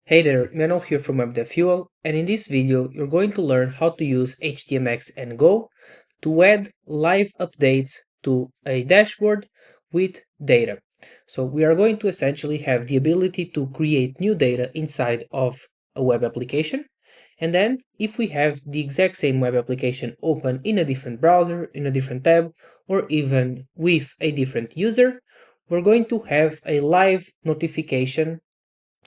Hey there, Manuel here from WebDevFuel, and in this video you're going to learn how to use HTMX and Go to add live updates to a dashboard with data. So we are going to essentially have the ability to create new data inside of a web application, and then if we have the exact same web application open in a different browser, in a different tab, or even with a different user, we're going to have a live notification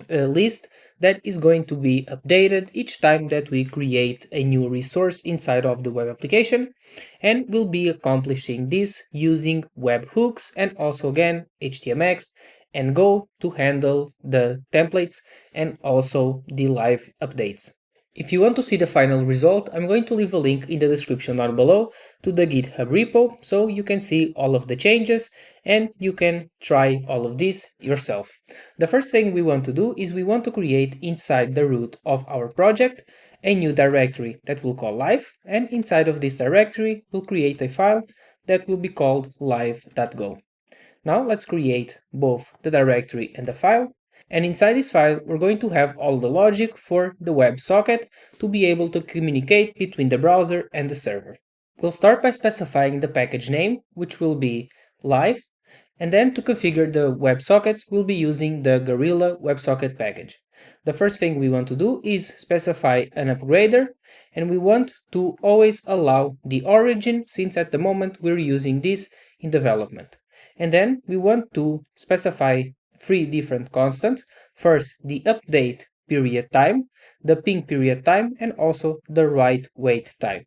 list that is going to be updated each time that we create a new resource inside of the web application, and we'll be accomplishing this using webhooks and also again HTMX and Go to handle the templates and also the live updates. If you want to see the final result, I'm going to leave a link in the description down below to the GitHub repo so you can see all of the changes and you can try all of this yourself. The first thing we want to do is we want to create inside the root of our project a new directory that we'll call live, and inside of this directory we'll create a file that will be called live.go. Now let's create both the directory and the file. And inside this file, we're going to have all the logic for the WebSocket to be able to communicate between the browser and the server. We'll start by specifying the package name, which will be live, and then to configure the WebSockets, we'll be using the Gorilla WebSocket package. The first thing we want to do is specify an upgrader, and we want to always allow the origin, since at the moment we're using this in development. And then we want to specify three different constants. First, the update period time, the ping period time, and also the write wait time.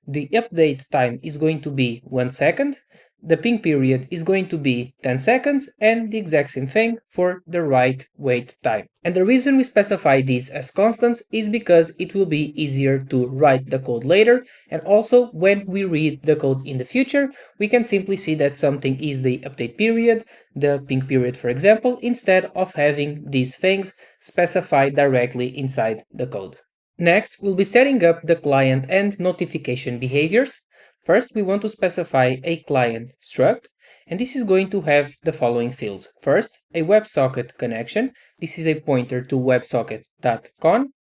The update time is going to be 1 second, the ping period is going to be 10 seconds, and the exact same thing for the write wait time. And the reason we specify these as constants is because it will be easier to write the code later, and also when we read the code in the future, we can simply see that something is the update period, the ping period for example, instead of having these things specified directly inside the code. Next, we'll be setting up the client and notification behaviors. First, we want to specify a client struct, and this is going to have the following fields. First, a WebSocket connection. This is a pointer to websocket.con.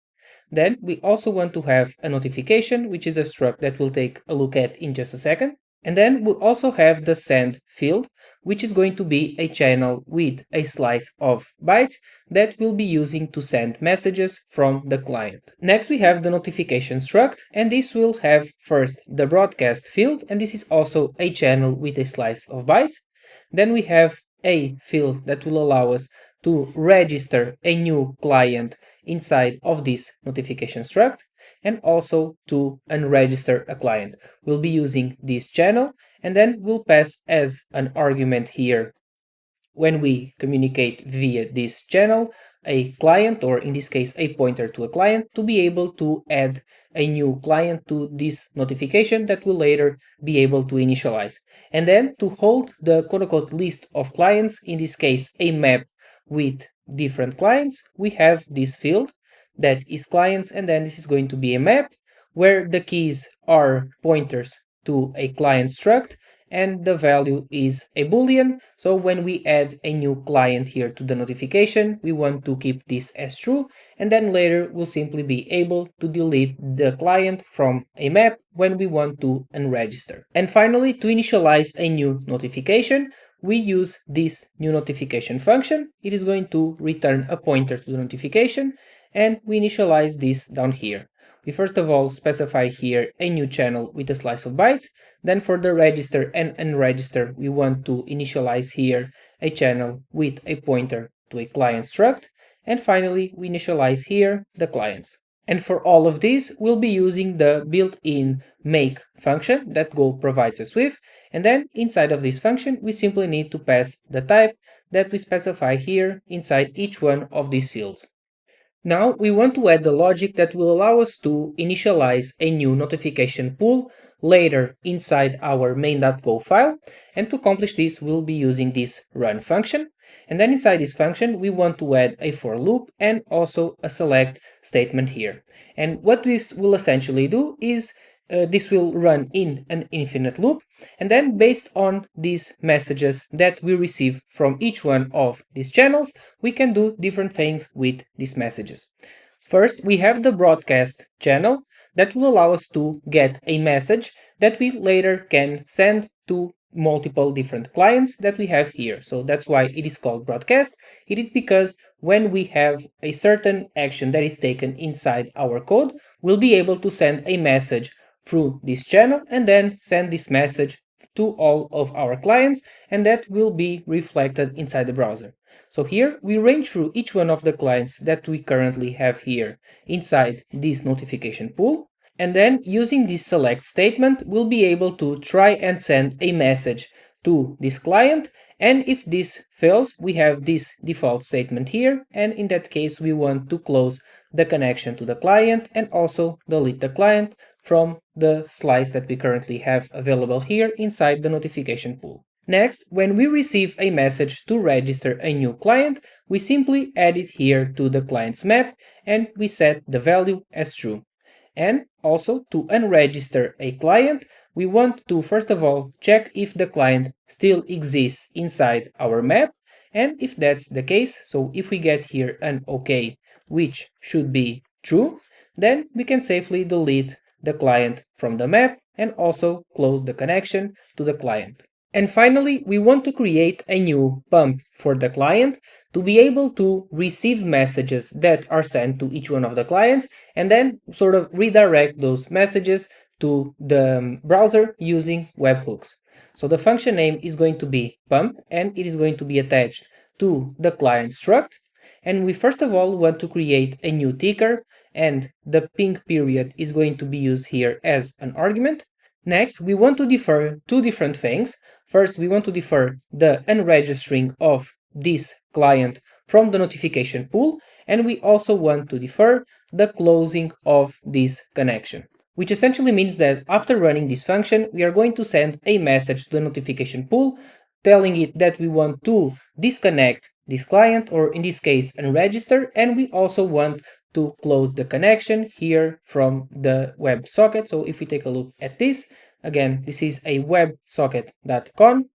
Then we also want to have a notification, which is a struct that we'll take a look at in just a second. And then we'll also have the send field, which is going to be a channel with a slice of bytes that we'll be using to send messages from the client. Next, we have the notification struct, and this will have first the broadcast field, and this is also a channel with a slice of bytes. Then we have a field that will allow us to register a new client inside of this notification struct, and also to unregister a client. We'll be using this channel, and then we'll pass as an argument here when we communicate via this channel a client, or in this case a pointer to a client, to be able to add a new client to this notification that will later be able to initialize. And then to hold the quote-unquote list of clients, in this case a map with different clients, we have this field that is clients, and then this is going to be a map where the keys are pointers to a client struct and the value is a boolean. So when we add a new client here to the notification, we want to keep this as true, and then later we'll simply be able to delete the client from a map when we want to unregister. And finally, to initialize a new notification, we use this new notification function. It is going to return a pointer to the notification, and we initialize this down here. We first of all specify here a new channel with a slice of bytes. Then for the register and unregister, we want to initialize here a channel with a pointer to a client struct. And finally, we initialize here the clients. And for all of these, we'll be using the built-in make function that Go provides us with. And then inside of this function, we simply need to pass the type that we specify here inside each one of these fields. Now we want to add the logic that will allow us to initialize a new notification pool later inside our main.go file, and to accomplish this we'll be using this run function. And then inside this function we want to add a for loop and also a select statement here. And what this will essentially do is this will run in an infinite loop, and then based on these messages that we receive from each one of these channels, we can do different things with these messages. First, we have the broadcast channel that will allow us to get a message that we later can send to multiple different clients that we have here. So that's why it is called broadcast. It is because when we have a certain action that is taken inside our code, we'll be able to send a message through this channel and then send this message to all of our clients, and that will be reflected inside the browser. So here we range through each one of the clients that we currently have here inside this notification pool. And then using this select statement, we'll be able to try and send a message to this client. And if this fails, we have this default statement here. And in that case, we want to close the connection to the client and also delete the client from the slice that we currently have available here inside the notification pool. Next, when we receive a message to register a new client, we simply add it here to the client's map and we set the value as true. And also to unregister a client, we want to first of all check if the client still exists inside our map. And if that's the case, so if we get here an OK, which should be true, then we can safely delete the client from the map and also close the connection to the client. And finally, we want to create a new pump for the client to be able to receive messages that are sent to each one of the clients and then sort of redirect those messages to the browser using webhooks. So the function name is going to be pump and it is going to be attached to the client struct. And we first of all want to create a new ticker, and the ping period is going to be used here as an argument. Next, we want to defer two different things. First, we want to defer the unregistering of this client from the notification pool, and we also want to defer the closing of this connection, which essentially means that after running this function, we are going to send a message to the notification pool telling it that we want to disconnect this client, or in this case, unregister, and we also want to close the connection here from the WebSocket. So if we take a look at this, again, this is a WebSocket.com,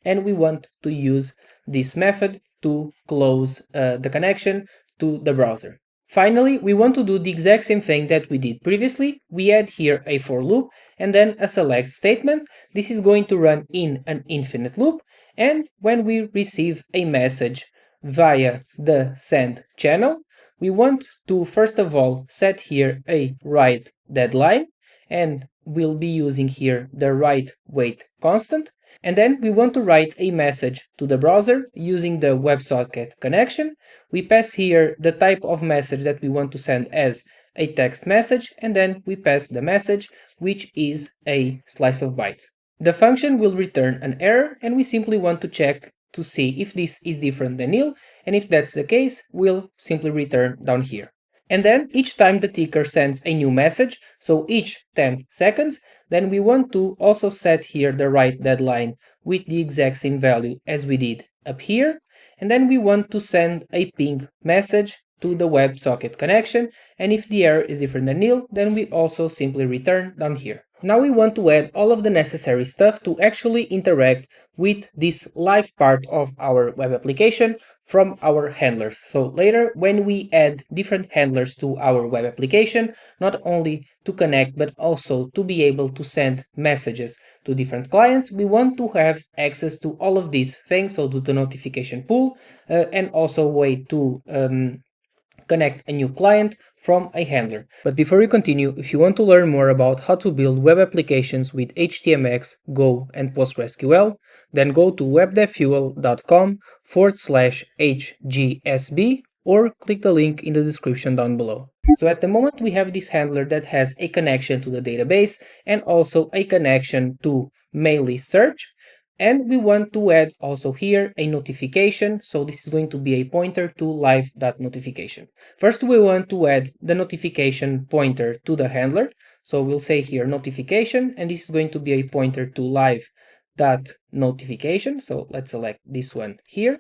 and we want to use this method to close the connection to the browser. Finally, we want to do the exact same thing that we did previously. We add here a for loop and then a select statement. This is going to run in an infinite loop, and when we receive a message via the send channel, we want to first of all set here a write deadline, and we'll be using here the write wait constant. And then we want to write a message to the browser using the WebSocket connection. We pass here the type of message that we want to send as a text message, and then we pass the message, which is a slice of bytes. The function will return an error, and we simply want to check to see if this is different than nil, and if that's the case, we'll simply return down here. And then each time the ticker sends a new message, so each 10 seconds, then we want to also set here the write deadline with the exact same value as we did up here. And then we want to send a ping message to the WebSocket connection. And if the error is different than nil, then we also simply return down here. Now we want to add all of the necessary stuff to actually interact with this live part of our web application from our handlers. So later, when we add different handlers to our web application, not only to connect, but also to be able to send messages to different clients, we want to have access to all of these things, so to the notification pool, and also a way to connect a new client from a handler. But before we continue, if you want to learn more about how to build web applications with HTMX, Go, and PostgreSQL, then go to webdevfuel.com/HGSB or click the link in the description down below. So at the moment we have this handler that has a connection to the database and also a connection to mainly search. And we want to add also here a notification. So this is going to be a pointer to live.notification. First, we want to add the notification pointer to the handler. So we'll say here notification, and this is going to be a pointer to live.notification. So let's select this one here.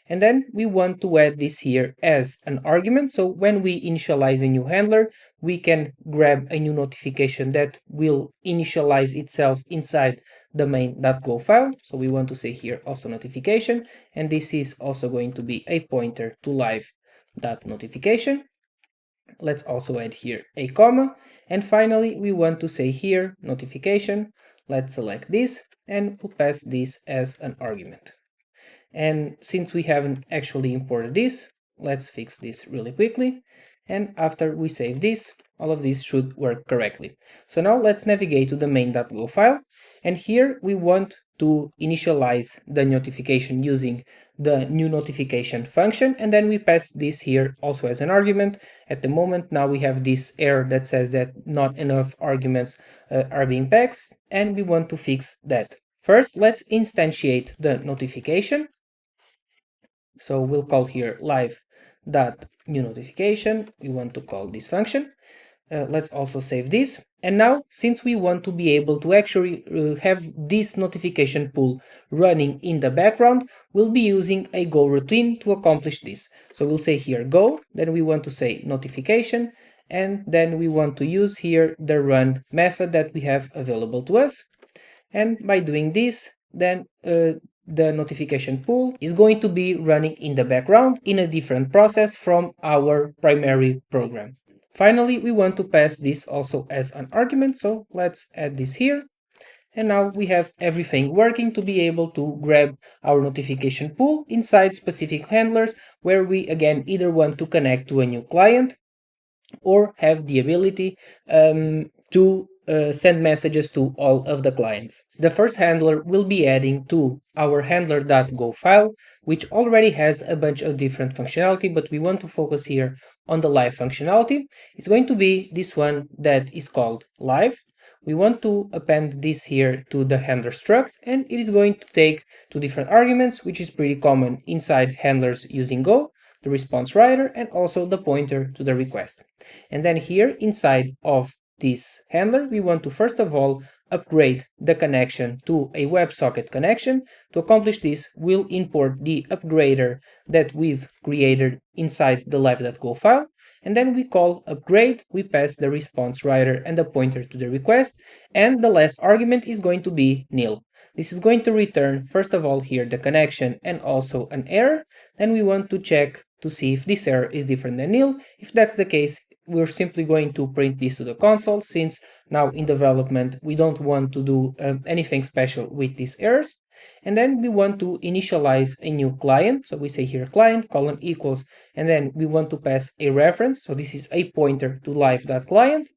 and then we want to add this here as an argument. So when we initialize a new handler, we can grab a new notification that will initialize itself inside the main.go file. So we want to say here also notification, and this is also going to be a pointer to live.notification. Let's also add here a comma, and finally we want to say here notification. Let's select this and we'll pass this as an argument. And since we haven't actually imported this, let's fix this really quickly. And after we save this, all of this should work correctly. So now let's navigate to the main.go file. And here we want to initialize the notification using the new notification function. And then we pass this here also as an argument. At the moment, now we have this error that says that not enough arguments are being passed. And we want to fix that. First, let's instantiate the notification. So we'll call here live.newNotification. We want to call this function. Let's also save this. And now, since we want to be able to actually have this notification pool running in the background, we'll be using a Go routine to accomplish this. So we'll say here Go, then we want to say notification, and then we want to use here the run method that we have available to us. And by doing this, then the notification pool is going to be running in the background in a different process from our primary program. Finally, we want to pass this also as an argument, so let's add this here. And now we have everything working to be able to grab our notification pool inside specific handlers where we again either want to connect to a new client or have the ability to send messages to all of the clients. The first handler will be adding to our handler.go file, which already has a bunch of different functionality, but we want to focus here on the live functionality. It's going to be this one that is called live. We want to append this here to the handler struct, and it is going to take two different arguments, which is pretty common inside handlers using Go, the response writer, and also the pointer to the request. And then here inside of this handler, we want to first of all upgrade the connection to a WebSocket connection. To accomplish this, we'll import the upgrader that we've created inside the live.go file, and then we call upgrade, we pass the response writer and the pointer to the request, and the last argument is going to be nil. This is going to return, first of all, here the connection and also an error. Then we want to check to see if this error is different than nil. If that's the case, we're simply going to print this to the console, since now in development we don't want to do anything special with these errors. And then we want to initialize a new client. So we say here client colon equals, and then we want to pass a reference. So this is a pointer to live.client.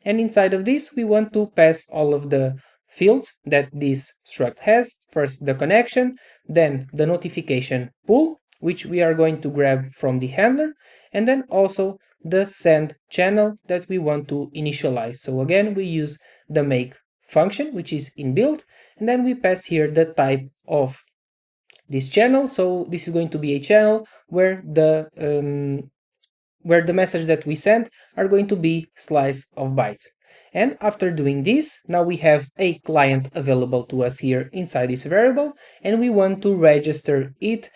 And inside of this, we want to pass all of the fields that this struct has. First, the connection, then the notification pool, which we are going to grab from the handler, and then also the send channel that we want to initialize. So again, we use the make function, which is inbuilt, and then we pass here the type of this channel. So this is going to be a channel where the message that we send are going to be slice of bytes. And after doing this, now we have a client available to us here inside this variable, and we want to register it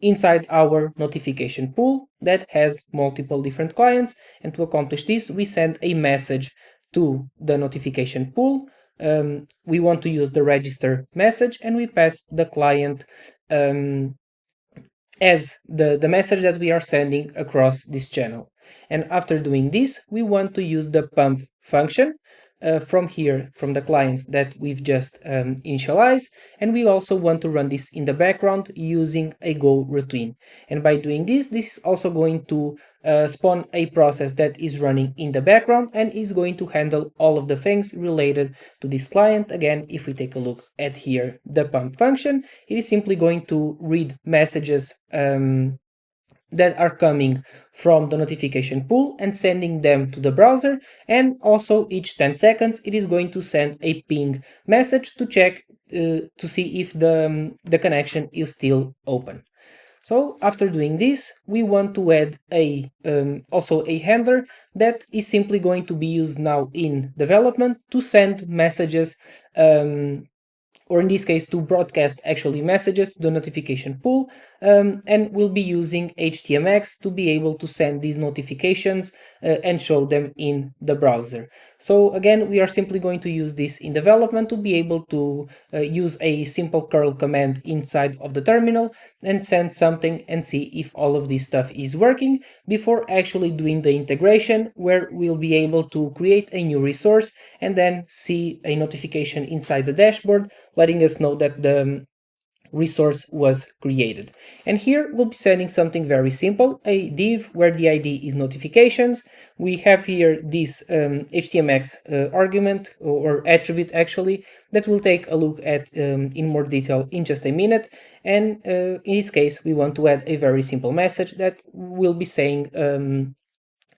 inside our notification pool that has multiple different clients. And to accomplish this, we send a message to the notification pool. We want to use the register message, and we pass the client as the message that we are sending across this channel. And after doing this, we want to use the pump function from here, from the client that we've just initialized, and we also want to run this in the background using a Go routine. And by doing this, this is also going to spawn a process that is running in the background and is going to handle all of the things related to this client. Again, if we take a look at here, the pump function, it is simply going to read messages that are coming from the notification pool and sending them to the browser, and also each 10 seconds it is going to send a ping message to check to see if the connection is still open. So after doing this, we want to add also a handler that is simply going to be used now in development to send messages, or in this case to broadcast actually messages to the notification pool and we'll be using HTMX to be able to send these notifications and show them in the browser. So again, we are simply going to use this in development to be able to use a simple curl command inside of the terminal and send something and see if all of this stuff is working before actually doing the integration, where we'll be able to create a new resource and then see a notification inside the dashboard letting us know that the resource was created. And here we'll be sending something very simple, a div where the ID is notifications. We have here this HTMX argument or attribute actually that we'll take a look at in more detail in just a minute. And in this case, we want to add a very simple message that will be saying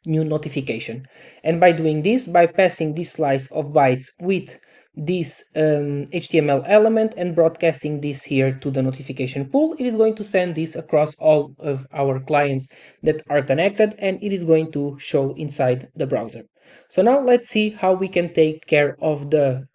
new notification. And by doing this, by passing this slice of bytes with this HTML element and broadcasting this here to the notification pool, it is going to send this across all of our clients that are connected, and it is going to show inside the browser. So now let's see how we can take care of the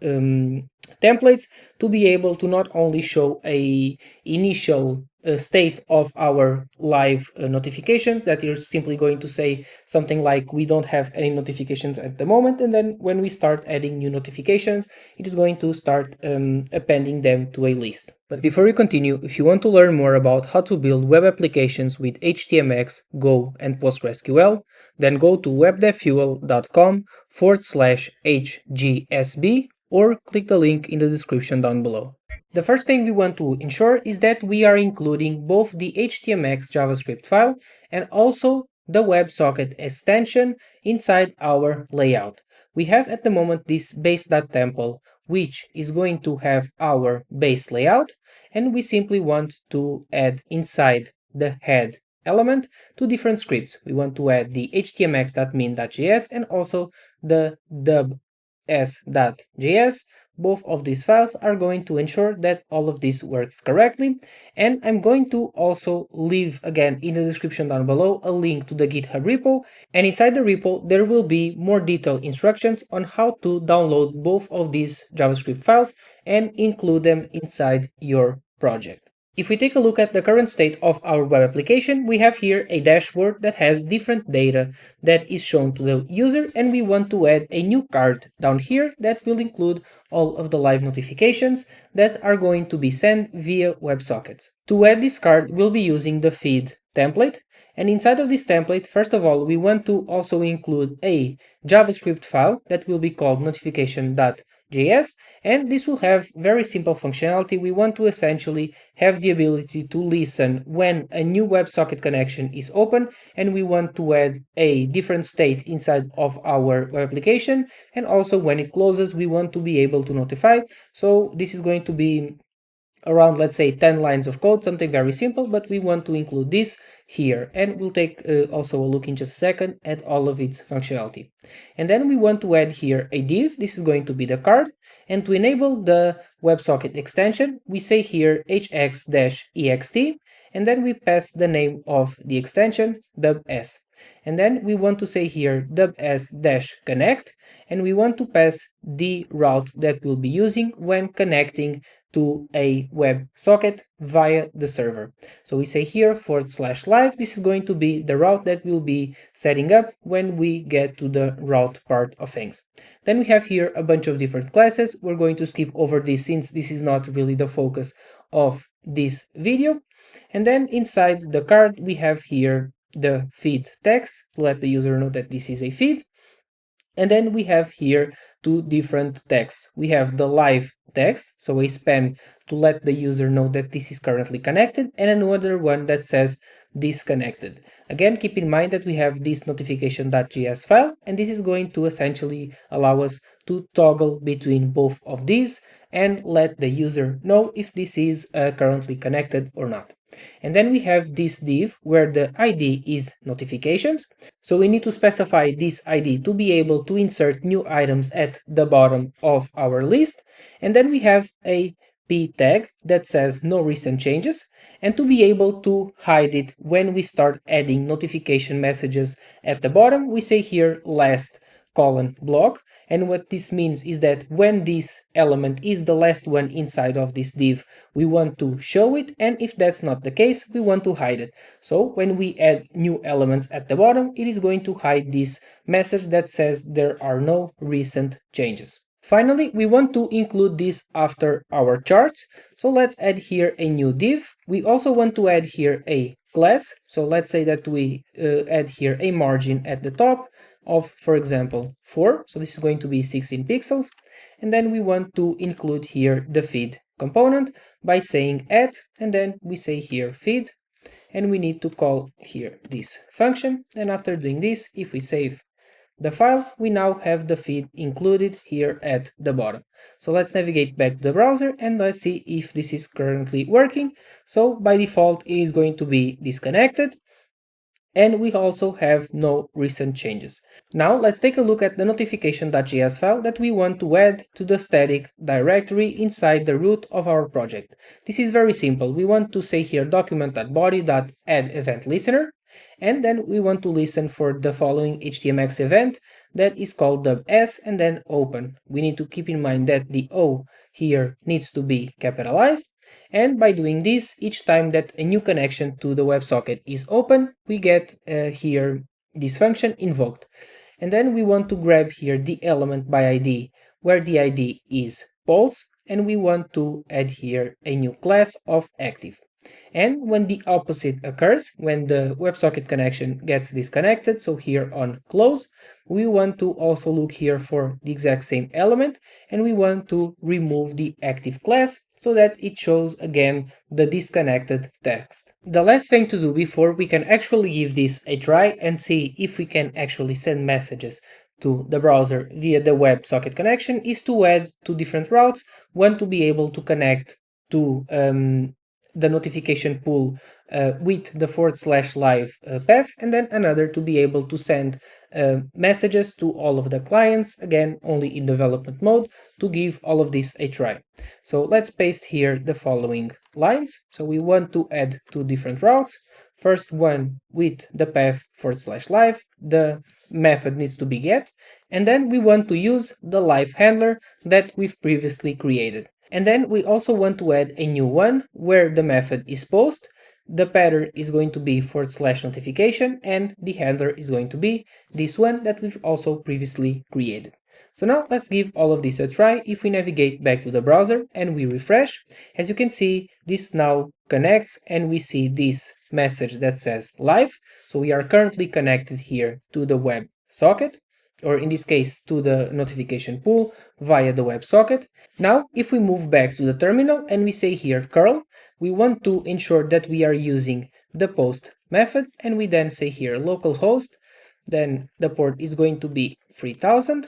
templates to be able to not only show a initial state of our live notifications that is simply going to say something like we don't have any notifications at the moment, and then when we start adding new notifications it is going to start appending them to a list. But before we continue, if you want to learn more about how to build web applications with HTMX, Go and PostgreSQL, then go to webdevfuel.com/hgsb or click the link in the description down below. The first thing we want to ensure is that we are including both the HTMX JavaScript file and also the WebSocket extension inside our layout. We have at the moment this base.temple, which is going to have our base layout, and we simply want to add inside the head element two different scripts. We want to add the htmx.min.js and also the dubs.js. Both of these files are going to ensure that all of this works correctly, and I'm going to also leave again in the description down below a link to the GitHub repo, and inside the repo there will be more detailed instructions on how to download both of these JavaScript files and include them inside your project. If we take a look at the current state of our web application, we have here a dashboard that has different data that is shown to the user, and we want to add a new card down here that will include all of the live notifications that are going to be sent via WebSockets. To add this card, we'll be using the feed template, and inside of this template, first of all, we want to also include a JavaScript file that will be called notification.js, and this will have very simple functionality. We want to essentially have the ability to listen when a new WebSocket connection is open, and we want to add a different state inside of our web application, and also when it closes we want to be able to notify. So this is going to be around, let's say, 10 lines of code, something very simple, but we want to include this here, and we'll take also a look in just a second at all of its functionality. And then we want to add here a div. This is going to be the card, and to enable the WebSocket extension we say here hx-ext, and then we pass the name of the extension dubs. And then we want to say here dubs-connect, and we want to pass the route that we'll be using when connecting to a WebSocket via the server. So we say here /live. This is going to be the route that we'll be setting up when we get to the route part of things. Then we have here a bunch of different classes. We're going to skip over this since this is not really the focus of this video. And then inside the card we have here the feed text to let the user know that this is a feed. And then we have here two different texts. We have the live text, so a span to let the user know that this is currently connected, and another one that says disconnected. Again, keep in mind that we have this notification.js file, and this is going to essentially allow us to toggle between both of these and let the user know if this is currently connected or not. And then we have this div where the ID is notifications. So we need to specify this ID to be able to insert new items at the bottom of our list. And then we have a p tag that says no recent changes, and to be able to hide it when we start adding notification messages at the bottom, we say here last colon block, and what this means is that when this element is the last one inside of this div, we want to show it, and if that's not the case, we want to hide it. So when we add new elements at the bottom, it is going to hide this message that says there are no recent changes. Finally, we want to include this after our charts, so let's add here a new div. We also want to add here a class, so let's say that we add here a margin at the top of, for example, 4, so this is going to be 16 pixels, and then we want to include here the feed component by saying add, and then we say here feed, and we need to call here this function, and after doing this, if we save the file, we now have the feed included here at the bottom. So let's navigate back to the browser and let's see if this is currently working. So by default, it is going to be disconnected, and we also have no recent changes. Now let's take a look at the notification.js file that we want to add to the static directory inside the root of our project. This is very simple. We want to say here document.body.add-event-listener, and then we want to listen for the following HTMX event that is called WS and then open. We need to keep in mind that the O here needs to be capitalized, and by doing this, each time that a new connection to the WebSocket is open, we get here this function invoked. And then we want to grab here the element by ID, where the ID is Pulse, and we want to add here a new class of active. And when the opposite occurs, when the WebSocket connection gets disconnected, so here on close, we want to also look here for the exact same element, and we want to remove the active class so that it shows again the disconnected text. The last thing to do before we can actually give this a try and see if we can actually send messages to the browser via the WebSocket connection is to add two different routes, one to be able to connect to the notification pool with the /live path, and then another to be able to send messages to all of the clients, again only in development mode, to give all of this a try. So let's paste here the following lines. So we want to add two different routes. First one with the path /live, the method needs to be get, and then we want to use the live handler that we've previously created. And then we also want to add a new one where the method is post, the pattern is going to be /notification, and the handler is going to be this one that we've also previously created. So now let's give all of this a try. If we navigate back to the browser and we refresh, as you can see, this now connects and we see this message that says live. So we are currently connected here to the WebSocket, or in this case to the notification pool via the WebSocket. Now, if we move back to the terminal and we say here curl, we want to ensure that we are using the post method, and we then say here localhost, then the port is going to be 3000,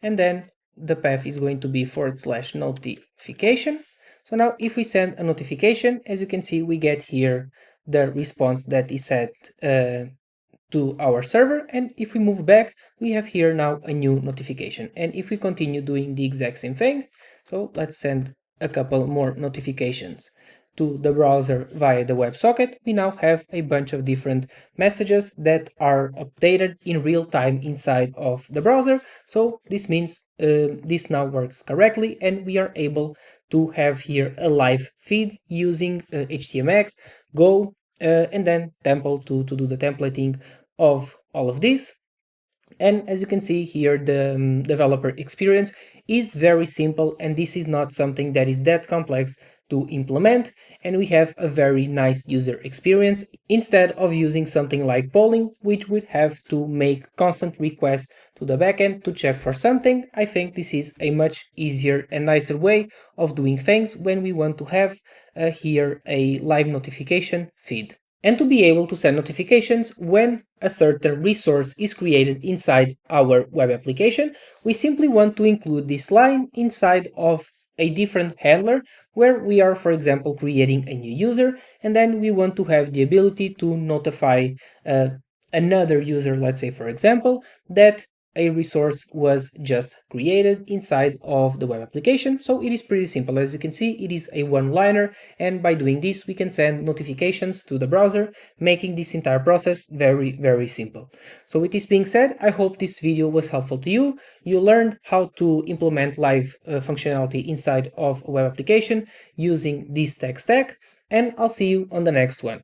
and then the path is going to be /notification. So now if we send a notification, as you can see, we get here the response that is set to our server, and if we move back, we have here now a new notification. And if we continue doing the exact same thing, so let's send a couple more notifications to the browser via the WebSocket, we now have a bunch of different messages that are updated in real time inside of the browser. So this means this now works correctly, and we are able to have here a live feed using HTMX, Go, and then Temple to do the templating of all of this. And as you can see here, the developer experience is very simple, and this is not something that is that complex to implement, and we have a very nice user experience instead of using something like polling, which would have to make constant requests to the backend to check for something. I think this is a much easier and nicer way of doing things when we want to have here a live notification feed. And to be able to send notifications when a certain resource is created inside our web application, we simply want to include this line inside of a different handler where we are, for example, creating a new user, and then we want to have the ability to notify another user, let's say, for example, that a resource was just created inside of the web application. So it is pretty simple. As you can see, it is a one-liner, and by doing this, we can send notifications to the browser, making this entire process very, very simple. So with this being said, I hope this video was helpful to you. You learned how to implement live functionality inside of a web application using this tech stack, and I'll see you on the next one.